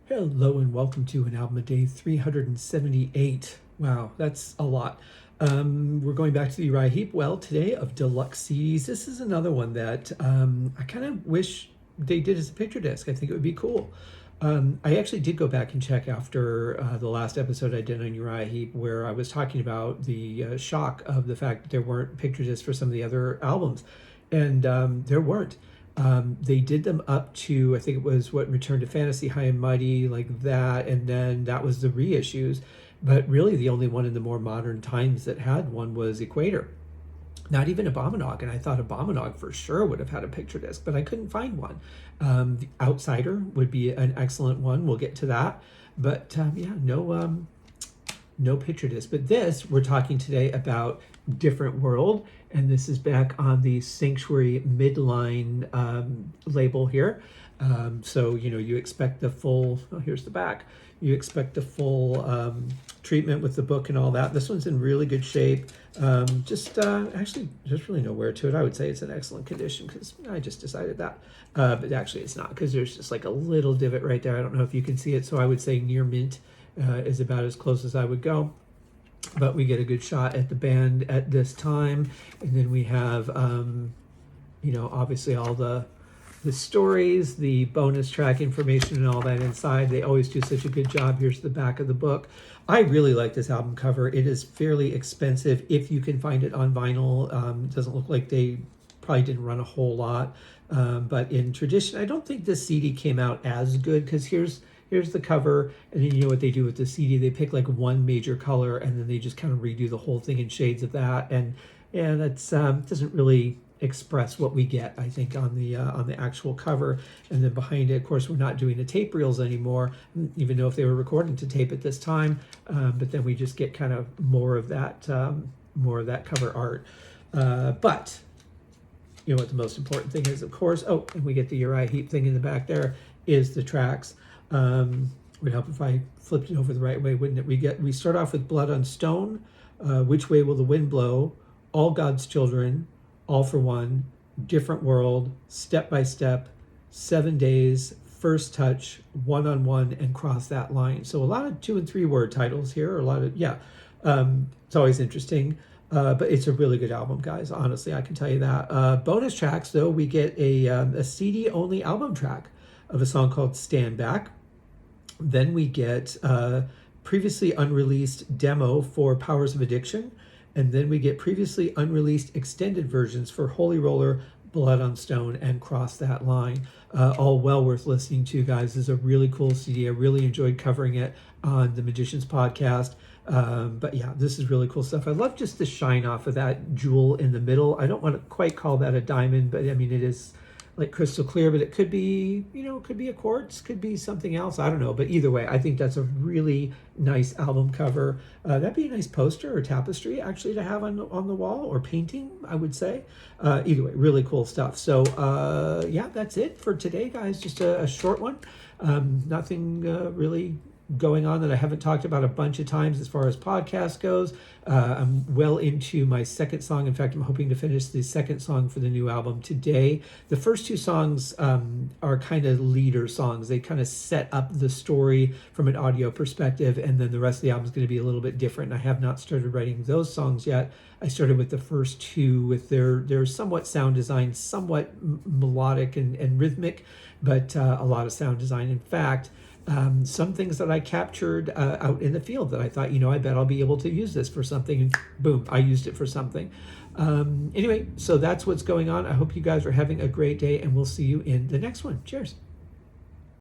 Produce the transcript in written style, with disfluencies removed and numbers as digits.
Hello and welcome to an album a day 378. Wow, that's a lot. We're going back to the Uriah Heep well today of Deluxe CDs. This is another one that I kind of wish they did as a picture disc. I think it would be cool. I actually did go back and check after the last episode I did on Uriah Heep, where I was talking about the shock of the fact that there weren't picture discs for some of the other albums, and there weren't. They did them up to, I think it was Return to Fantasy, High and Mighty, like that, and then that was the reissues. But really, the only one in the more modern times that had one was Equator. Not even Abominog, and I thought Abominog for sure would have had a picture disc, but I couldn't find one. The Outsider would be an excellent one. We'll get to that, but yeah, no picture disc. But this, we're talking today about Different World, and this is back on the Sanctuary midline label here. So you expect the full, oh, here's the back, you expect the full treatment with the book and all that. This one's in really good shape. Actually, there's really no wear to it. I would say it's in excellent condition because I just decided that. But actually it's not, because there's just like a little divot right there. I don't know if you can see it. So I would say near mint is about as close as I would go. But we get a good shot at the band at this time. And then we have, obviously all the stories, the bonus track information and all that inside. They always do such a good job. Here's the back of the book. I really like this album cover. It is fairly expensive if you can find it on vinyl. It doesn't look like they probably didn't run a whole lot. But in tradition, I don't think this CD came out as good, because here's the cover, and then you know what they do with the CD. They pick like one major color, and then they just kind of redo the whole thing in shades of that. And that's doesn't really express what we get, I think, on the actual cover. And then behind it, of course, we're not doing the tape reels anymore, even though if they were recording to tape at this time. But then we just get kind of more of that cover art. But you know what the most important thing is, of course. Oh, and we get the Uriah Heep thing in the back there, is the tracks. Would help if I flipped it over the right way, wouldn't it? We start off with Blood on Stone, Which Way Will the Wind Blow, All God's Children, All for One, Different World, Step by Step, 7 Days, First Touch, One on One, and Cross That Line. So a lot of 2 and 3 word titles here. It's always interesting. But it's a really good album, guys. Honestly, I can tell you that. Bonus tracks, though, we get a CD-only album track of a song called Stand Back. Then we get previously unreleased demo for Powers of Addiction. And then we get previously unreleased extended versions for Holy Roller, Blood on Stone, and Cross That Line. All well worth listening to, guys. This is a really cool CD. I really enjoyed covering it on the Magicians podcast. But yeah, this is really cool stuff. I love just the shine off of that jewel in the middle. I don't want to quite call that a diamond, but I mean, it is like crystal clear, but it could be, it could be a quartz, could be something else. I don't know. But either way, I think that's a really nice album cover. That'd be a nice poster or tapestry actually to have on the wall, or painting, I would say. Either way, really cool stuff. So yeah, that's it for today, guys. Just a short one. Nothing really going on that I haven't talked about a bunch of times as far as podcast goes. I'm well into my second song. In fact, I'm hoping to finish the second song for the new album today. The first 2 songs are kind of leader songs. They kind of set up the story from an audio perspective, and then the rest of the album is going to be a little bit different. I have not started writing those songs yet. I started with the first 2 with their somewhat sound design, somewhat melodic and rhythmic, but a lot of sound design. In fact, some things that I captured out in the field that I thought, I bet I'll be able to use this for something, and boom, I used it for something. Anyway, so that's what's going on. I hope you guys are having a great day, and we'll see you in the next one. Cheers.